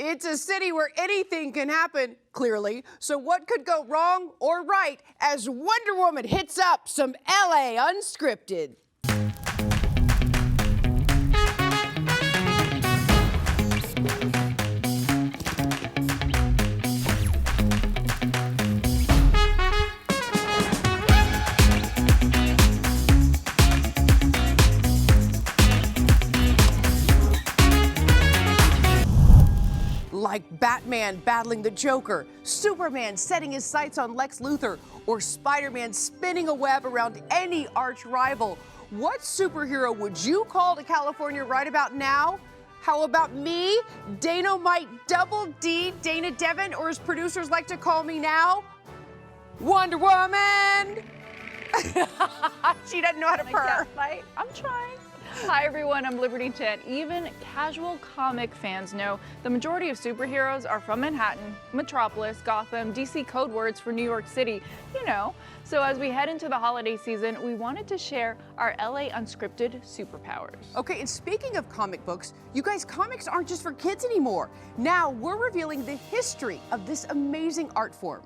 It's a city where anything can happen, clearly. So what could go wrong or right as Wonder Woman hits up some LA Unscripted? Like Batman battling the Joker, Superman setting his sights on Lex Luthor, or Spider-Man spinning a web around any arch rival. What superhero would you call to California right about now? How about me, Dynamite Double D, Dana Devon, or as producers like to call me now, Wonder Woman? She doesn't know how to purr. I'm trying. Hi everyone, I'm Liberty Chan. Even casual comic fans know the majority of superheroes are from Manhattan, Metropolis, Gotham, DC code words for New York City, you know. So as we head into the holiday season, we wanted to share our LA Unscripted superpowers. Okay, and speaking of comic books, you guys, comics aren't just for kids anymore. Now we're revealing the history of this amazing art form.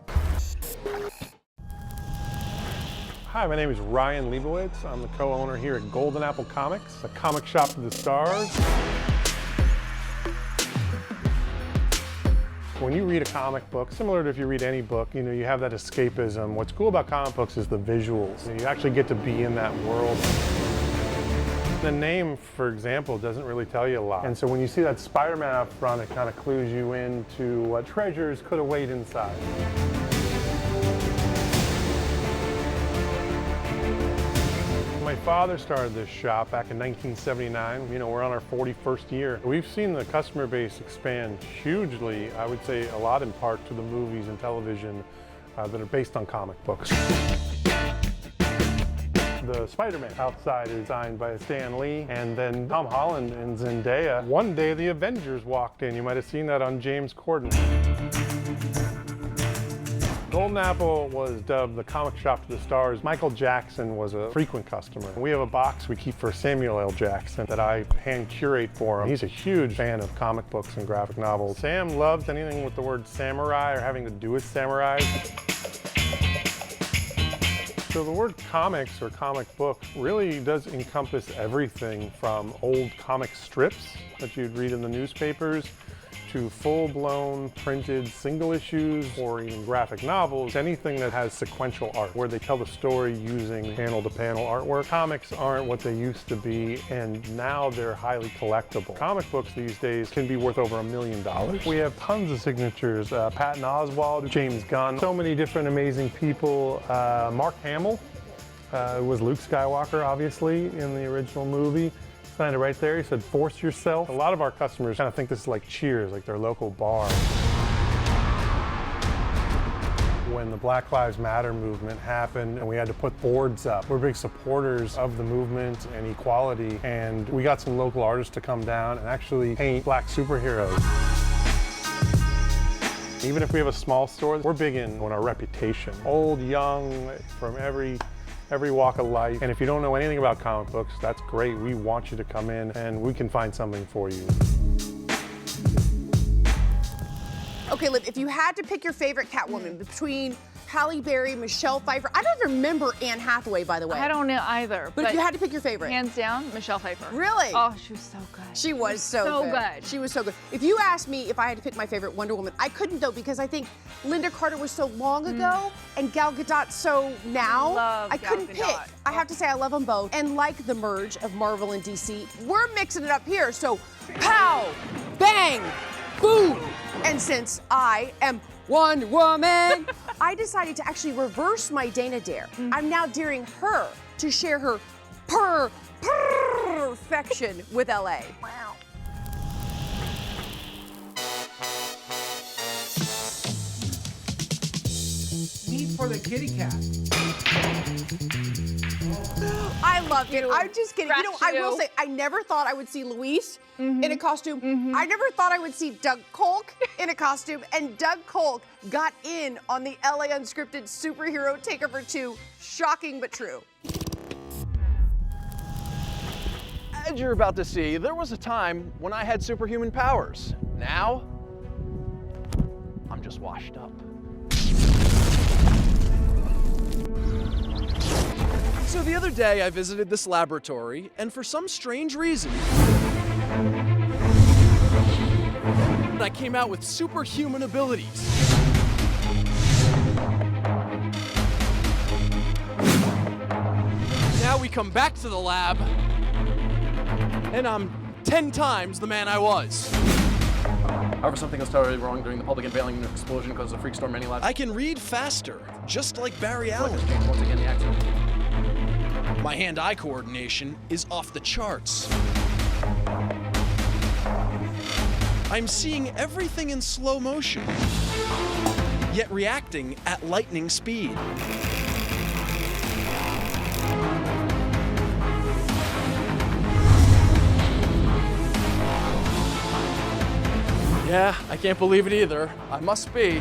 Hi, my name is Ryan Leibowitz. I'm the co-owner here at Golden Apple Comics, a comic shop to the stars. When you read a comic book, similar to if you read any book, you know, you have that escapism. What's cool about comic books is the visuals. You actually get to be in that world. The name, for example, doesn't really tell you a lot. And so when you see that Spider-Man up front, it kind of clues you into what treasures could await inside. My father started this shop back in 1979. You know, we're on our 41st year. We've seen the customer base expand hugely, I would say a lot in part to the movies and television that are based on comic books. The Spider-Man outside is designed by Stan Lee, and then Tom Holland and Zendaya. One day the Avengers walked in. You might have seen that on James Corden. Golden Apple was dubbed the comic shop to the stars. Michael Jackson was a frequent customer. We have a box we keep for Samuel L. Jackson that I hand curate for him. He's a huge fan of comic books and graphic novels. Sam loves anything with the word samurai or having to do with samurais. So the word comics or comic book really does encompass everything from old comic strips that you'd read in the newspapers to full-blown printed single issues or even graphic novels, anything that has sequential art where they tell the story using panel-to-panel artwork. Comics aren't what they used to be, and now they're highly collectible. Comic books these days can be worth over $1 million. We have tons of signatures, Patton Oswalt, James Gunn, so many different amazing people. Mark Hamill was Luke Skywalker, obviously, in the original movie. Signed it right there. He said, "Force yourself." A lot of our customers kind of think this is like Cheers, like their local bar. When the Black Lives Matter movement happened and we had to put boards up, we're big supporters of the movement and equality, and we got some local artists to come down and actually paint black superheroes. Even if we have a small store, we're big in on our reputation. Old, young, from every walk of life. And if you don't know anything about comic books, that's great. We want you to come in and we can find something for you. Okay, Liv, if you had to pick your favorite Catwoman between Halle Berry, Michelle Pfeiffer, I don't remember Anne Hathaway, by the way. I don't know either. But if you had to pick your favorite. Hands down, Michelle Pfeiffer. Really? Oh, she was so good. She was so good. She was so good. If you asked me if I had to pick my favorite Wonder Woman, I couldn't though, because I think Linda Carter was so long ago and Gal Gadot so now. I couldn't pick. I have to say I love them both. And like the merge of Marvel and DC, we're mixing it up here. So pow, bang, boom. And since I am Wonder Woman, I decided to actually reverse my Dana dare. I'm now daring her to share her perfection with LA. Wow. Need for the kitty cat. I love it. I'm just kidding. You know, I will say, I never thought I would see Luis in a costume. I never thought I would see Doug Kolk in a costume. And Doug Kolk got in on the LA Unscripted Superhero Takeover 2. Shocking but true. As you're about to see, there was a time when I had superhuman powers. Now, just washed up. So the other day I visited this laboratory, and for some strange reason, I came out with superhuman abilities. Now we come back to the lab, and I'm 10 times the man I was. However, something was totally wrong during the public unveiling explosion caused a freak storm many lives. I can read faster, just like Barry Allen. Once again, the accident. My hand-eye coordination is off the charts. I'm seeing everything in slow motion, yet reacting at lightning speed. Yeah, I can't believe it either. I must be.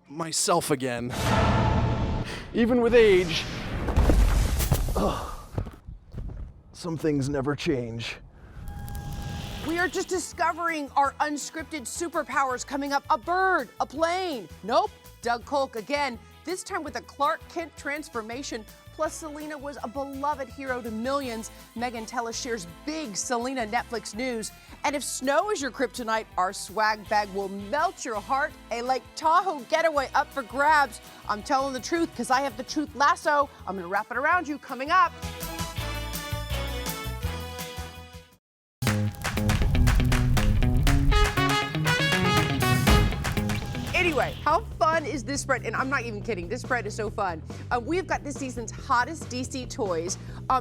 Myself again. Even with age, some things never change. We are just discovering our unscripted superpowers coming up. A bird, a plane. Nope, Doug Kolk again, this time with a Clark Kent transformation. Plus, Selena was a beloved hero to millions. Megan Tellis shares big Selena Netflix news. And if snow is your kryptonite, our swag bag will melt your heart. A Lake Tahoe getaway up for grabs. I'm telling the truth because I have the truth lasso. I'm going to wrap it around you coming up. Anyway, how fun is this spread? And I'm not even kidding, this spread is so fun. We've got this season's hottest DC toys.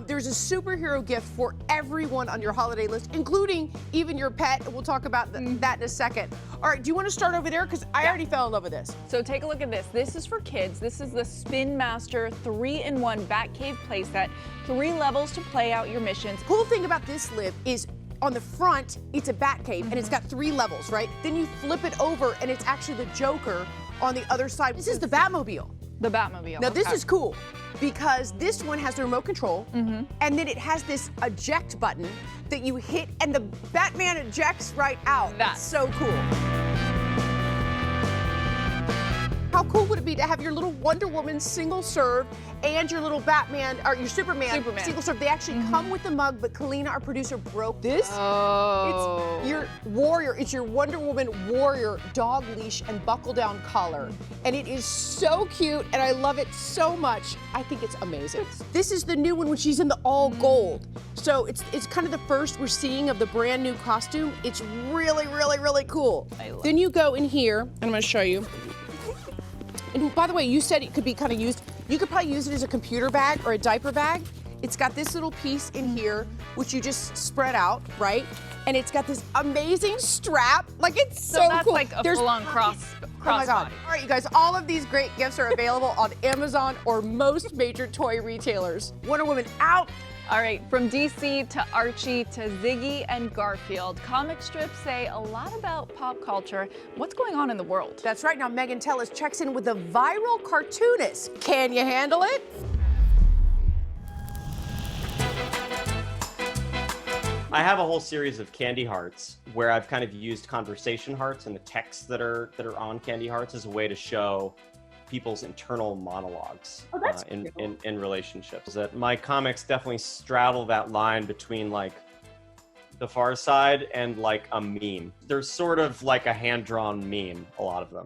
There's a superhero gift for everyone on your holiday list, including even your pet. We'll talk about that in a second. All right, do you want to start over there? Because I already fell in love with this. So take a look at this. This is for kids. This is the Spin Master 3-in-1 Batcave playset. 3 levels to play out your missions. Cool thing about this, Liv, is on the front, it's a Batcave, and it's got 3 levels, right? Then you flip it over, and it's actually the Joker on the other side. This is the Batmobile. The Batmobile. Now, this is cool because this one has the remote control, and then it has this eject button that you hit, and the Batman ejects right out. That's so cool. How cool would it be to have your little Wonder Woman single serve and your little Batman, or your Superman. Single serve? They actually come with the mug, but Kalina, our producer, broke this. Oh. It's your warrior, it's your Wonder Woman warrior dog leash and buckle down collar. And it is so cute, and I love it so much. I think it's amazing. This is the new one when she's in the all gold. So it's kind of the first we're seeing of the brand new costume. It's really, really, really cool. Then you go in here, and I'm gonna show you. And by the way, you said it could be kind of used, you could probably use it as a computer bag or a diaper bag. It's got this little piece in here, which you just spread out, right? And it's got this amazing strap. Like, it's so that's cool. like a full-on cross Oh my God. body. All right, you guys, all of these great gifts are available on Amazon or most major toy retailers. Wonder Woman out. All right, from DC to Archie to Ziggy and Garfield, comic strips say a lot about pop culture. What's going on in the world? That's right. Now, Megan Tellis checks in with a viral cartoonist. Can you handle it? I have a whole series of candy hearts where I've kind of used conversation hearts and the texts that are on candy hearts as a way to show people's internal monologues in relationships. That my comics definitely straddle that line between like the far side and like a meme. They're sort of like a hand-drawn meme, a lot of them.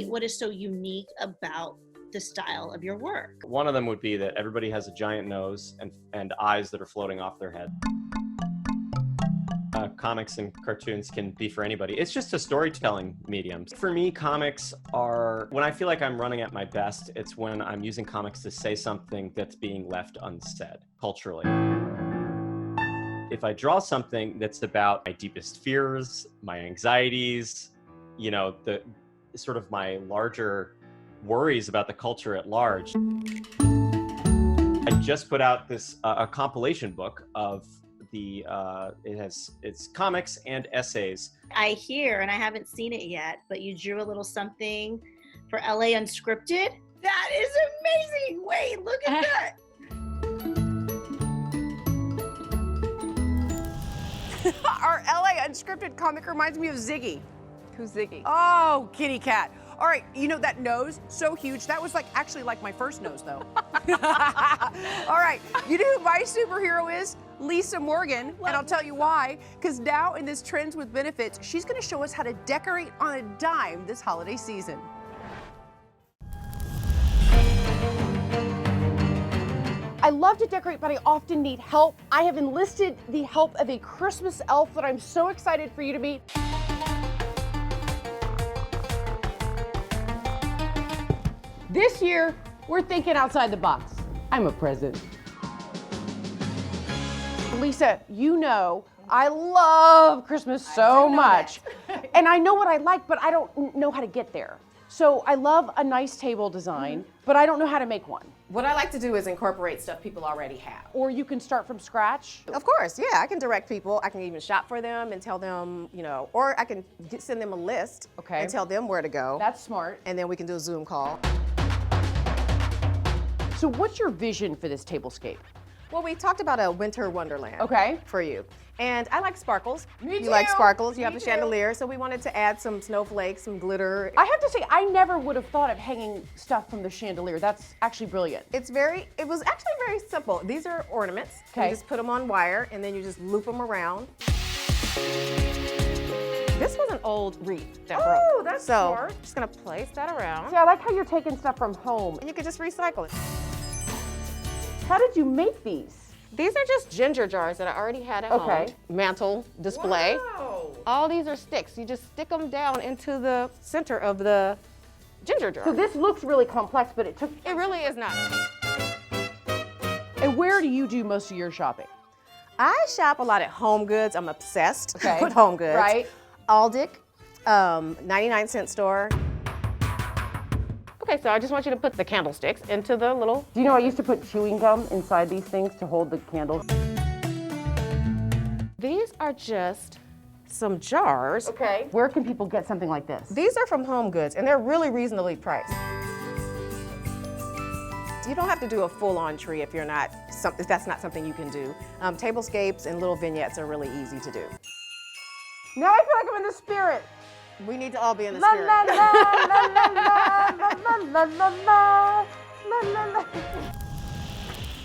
What is so unique about the style of your work? One of them would be that everybody has a giant nose and eyes that are floating off their head. Comics and cartoons can be for anybody. It's just a storytelling medium. For me, comics are, when I feel like I'm running at my best, it's when I'm using comics to say something that's being left unsaid culturally. If I draw something that's about my deepest fears, my anxieties, you know, the sort of my larger worries about the culture at large. I just put out this a compilation book of it's comics and essays. I hear, and I haven't seen it yet, but you drew a little something for LA Unscripted. That is amazing. Wait, look at that. Our Unscripted comic reminds me of Ziggy. Who's Ziggy? Oh, kitty cat. All right, you know that nose, so huge. That was actually like my first nose though. All right, you know who my superhero is? Lisa Morgan, and I'll tell you why. Because now in this Trends with Benefits, she's gonna show us how to decorate on a dime this holiday season. I love to decorate, but I often need help. I have enlisted the help of a Christmas elf that I'm so excited for you to meet. This year, we're thinking outside the box. I'm a present. Lisa, you know I love Christmas so much. And I know what I like, but I don't know how to get there. So I love a nice table design, but I don't know how to make one. What I like to do is incorporate stuff people already have. Or you can start from scratch. Of course, yeah, I can direct people. I can even shop for them and tell them, or I can send them a list and tell them where to go. That's smart. And then we can do a Zoom call. So what's your vision for this tablescape? Well, we talked about a winter wonderland for you. And I like sparkles. Me too. You like sparkles, you have Me the too. chandelier, so we wanted to add some snowflakes, some glitter. I have to say, I never would have thought of hanging stuff from the chandelier. That's actually brilliant. It was actually very simple. These are ornaments. You just put them on wire and then you just loop them around. This was an old wreath that broke. Oh, that's smart. So, just gonna place that around. See, I like how you're taking stuff from home. And you can just recycle it. How did you make these? These are just ginger jars that I already had at home. Mantle display. Wow. All these are sticks. You just stick them down into the center of the ginger jar. So this looks really complex, but it really is not. And where do you do most of your shopping? I shop a lot at Home Goods. I'm obsessed Okay. with Home Goods. Right. Aldic, 99-cent store. Okay, so I just want you to put the candlesticks into the little... Do you know I used to put chewing gum inside these things to hold the candles? These are just some jars. Okay. Where can people get something like this? These are from Home Goods, and they're really reasonably priced. You don't have to do a full-on tree if that's not something you can do. Tablescapes and little vignettes are really easy to do. Now I feel like I'm in the spirit. We need to all be in the La spirit. la la la la la la la la la la.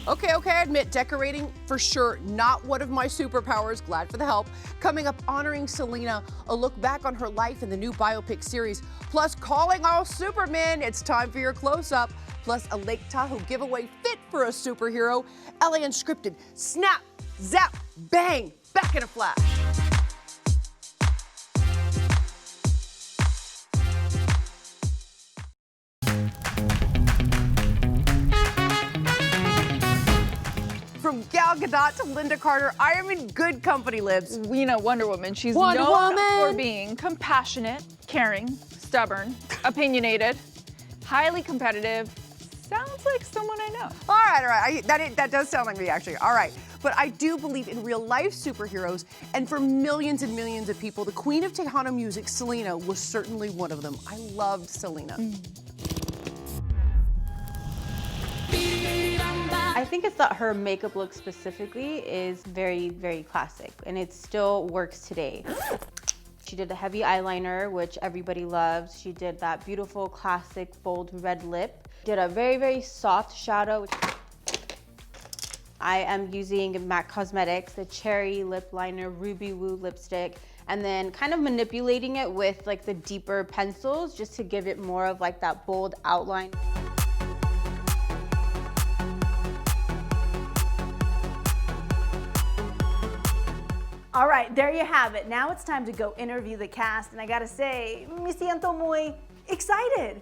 Okay, I admit decorating for sure not one of my superpowers. Glad for the help. Coming up, honoring Selena, a look back on her life in the new biopic series. Plus, calling all supermen. It's time for your close-up. Plus, a Lake Tahoe giveaway fit for a superhero. LA Unscripted. Snap, zap, bang, back in a flash. From Gal Gadot to Linda Carter, I am in good company, Libs. You know, Wonder Woman. She's Wonder known Woman. for being compassionate, caring, stubborn, opinionated, highly competitive. Sounds like someone I know. All right. That does sound like me, actually. All right. But I do believe in real-life superheroes, and for millions and millions of people, the queen of Tejano music, Selena, was certainly one of them. I loved Selena. I think it's that her makeup look specifically is very, very classic, and it still works today. She did a heavy eyeliner, which everybody loves. She did that beautiful, classic, bold red lip. Did a very, very soft shadow. I am using MAC Cosmetics, the Cherry Lip Liner Ruby Woo lipstick, and then kind of manipulating it with like the deeper pencils just to give it more of like that bold outline. All right, there you have it. Now it's time to go interview the cast, and I gotta say, me siento muy excited.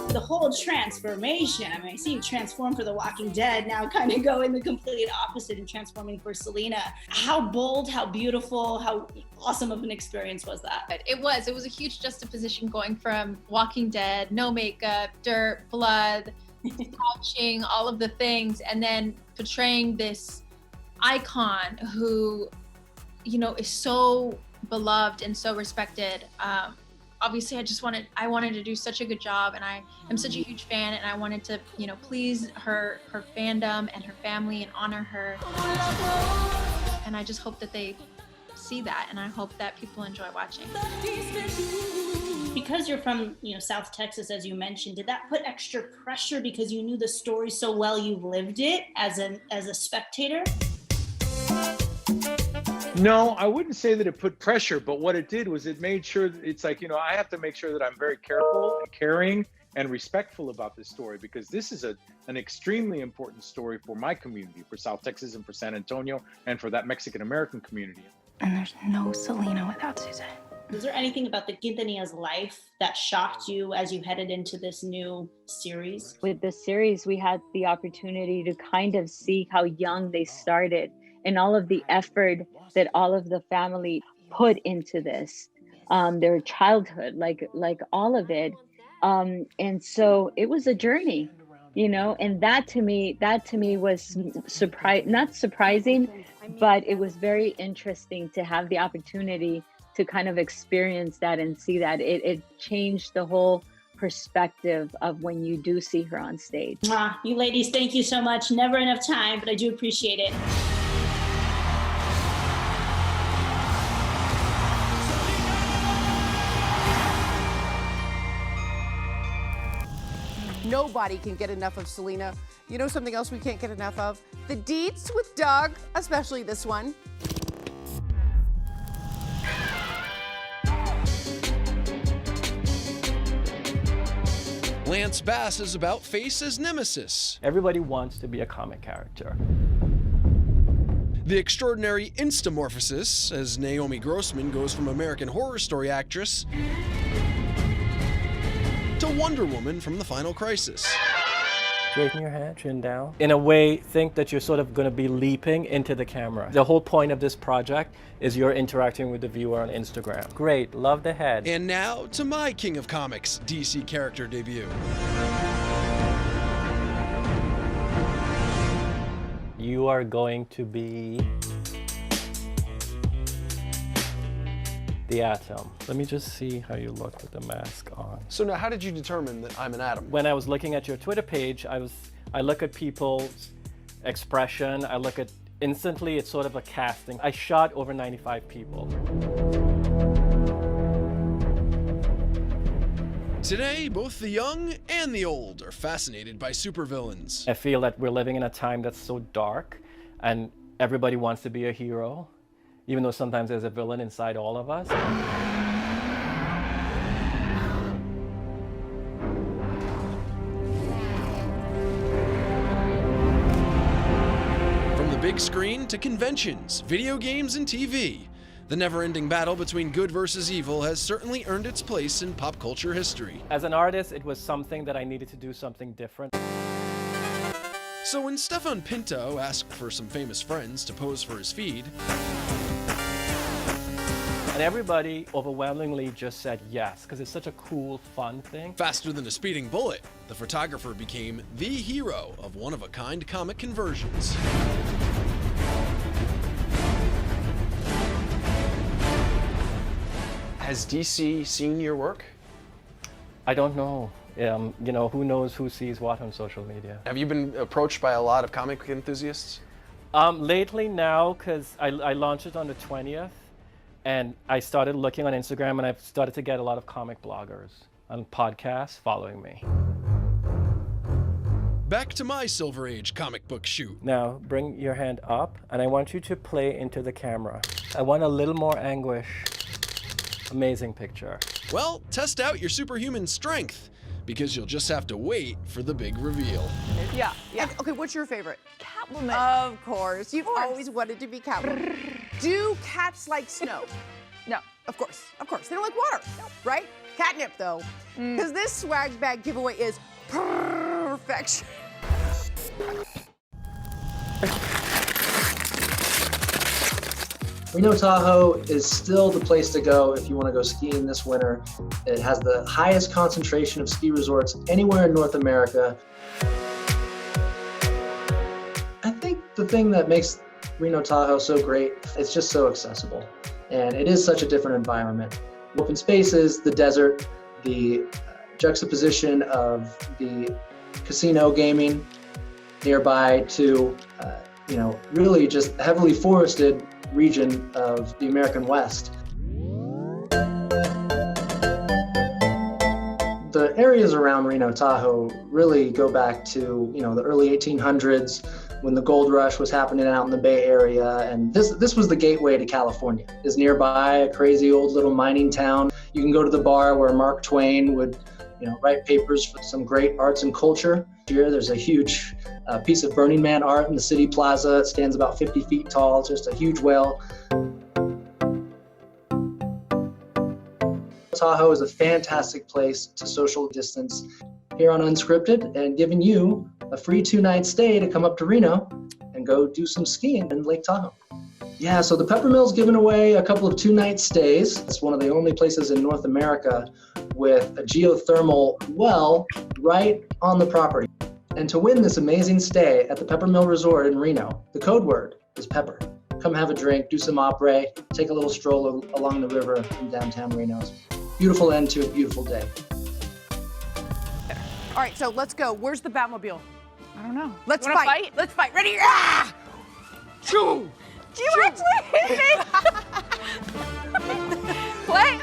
The whole transformation, I mean, I see you transform for The Walking Dead, now kind of go in the complete opposite and transforming for Selena. How bold, how beautiful, how awesome of an experience was that? It was a huge juxtaposition going from Walking Dead, no makeup, dirt, blood, couching, all of the things, and then portraying this icon who, you know, is so beloved and so respected. Obviously, I wanted to do such a good job, and I am such a huge fan, and I wanted to, you know, please her fandom and her family and honor her. And I just hope that they see that, and I hope that people enjoy watching. Because you're from, South Texas, as you mentioned, did that put extra pressure because you knew the story so well, you lived it as a spectator? No, I wouldn't say that it put pressure, but what it did was it made sure that it's like, I have to make sure that I'm very careful and caring and respectful about this story, because this is an extremely important story for my community, for South Texas and for San Antonio, and for that Mexican-American community. And there's no Selena without Suzanne. Was there anything about the Quintanillas' life that shocked you as you headed into this new series? With the series, we had the opportunity to kind of see how young they started and all of the effort that all of the family put into this, their childhood, like all of it. And so it was a journey, and that to me was not surprising, but it was very interesting to have the opportunity to kind of experience that and see that. It changed the whole perspective of when you do see her on stage. You ladies, thank you so much. Never enough time, but I do appreciate it. Nobody can get enough of Selena. You know something else we can't get enough of? The deets with Doug, especially this one. Lance Bass is about face as nemesis. Everybody wants to be a comic character. The extraordinary instamorphosis, as Naomi Grossman goes from American Horror Story actress to Wonder Woman from The Final Crisis. Straighten your head, chin down. In a way, think that you're sort of going to be leaping into the camera. The whole point of this project is you're interacting with the viewer on Instagram. Great, love the head. And now to my King of Comics DC character debut. You are going to be the Atom. Let me just see how you look with the mask on. So now, how did you determine that I'm an Atom? When I was looking at your Twitter page, I look at people's expression. I look at instantly, it's sort of a casting. I shot over 95 people. Today, both the young and the old are fascinated by supervillains. I feel that we're living in a time that's so dark, and everybody wants to be a hero, even though sometimes there's a villain inside all of us. From the big screen to conventions, video games, and TV, the never-ending battle between good versus evil has certainly earned its place in pop culture history. As an artist, it was something that I needed to do something different. So when Stefan Pinto asked for some famous friends to pose for his feed, and everybody overwhelmingly just said yes, because it's such a cool, fun thing. Faster than a speeding bullet, the photographer became the hero of one-of-a-kind comic conversions. Has DC seen your work? I don't know. You know, who knows who sees what on social media. Have you been approached by a lot of comic enthusiasts? Lately now, because I launched it on the 20th, and I started looking on Instagram, and I've started to get a lot of comic bloggers on podcasts following me. Back to my Silver Age comic book shoot. Now, bring your hand up, and I want you to play into the camera. I want a little more anguish. Amazing picture. Well, test out your superhuman strength, because you'll just have to wait for the big reveal. Yeah. Okay, what's your favorite? Catwoman. Of course. You've always wanted to be Catwoman. Do cats like snow? No. Of course. They don't like water, right? Catnip, though. Because this swag bag giveaway is perfection. Lake Tahoe is still the place to go if you want to go skiing this winter. It has the highest concentration of ski resorts anywhere in North America. I think the thing that makes Reno Tahoe so great, it's just so accessible. And it is such a different environment. Open spaces, the desert, the juxtaposition of the casino gaming nearby to, really just heavily forested region of the American West. The areas around Reno Tahoe really go back to, the early 1800s when the gold rush was happening out in the Bay Area, and this was the gateway to California. It's nearby, a crazy old little mining town. You can go to the bar where Mark Twain would, write papers for some great arts and culture. Here, there's a huge piece of Burning Man art in the city plaza. It stands about 50 feet tall, just a huge whale. Tahoe is a fantastic place to social distance here on Unscripted, and giving you a free 2-night stay to come up to Reno and go do some skiing in Lake Tahoe. Yeah, so the Peppermill's giving away a couple of 2-night stays. It's one of the only places in North America with a geothermal well right on the property. And to win this amazing stay at the Peppermill Resort in Reno, the code word is Pepper. Come have a drink, do some opera, take a little stroll along the river in downtown Reno. Beautiful end to a beautiful day. All right, so let's go. Where's the Batmobile? I don't know. Let's You wanna fight. Let's fight. Ready? Ah! Choo! Do you actually hit me? Play?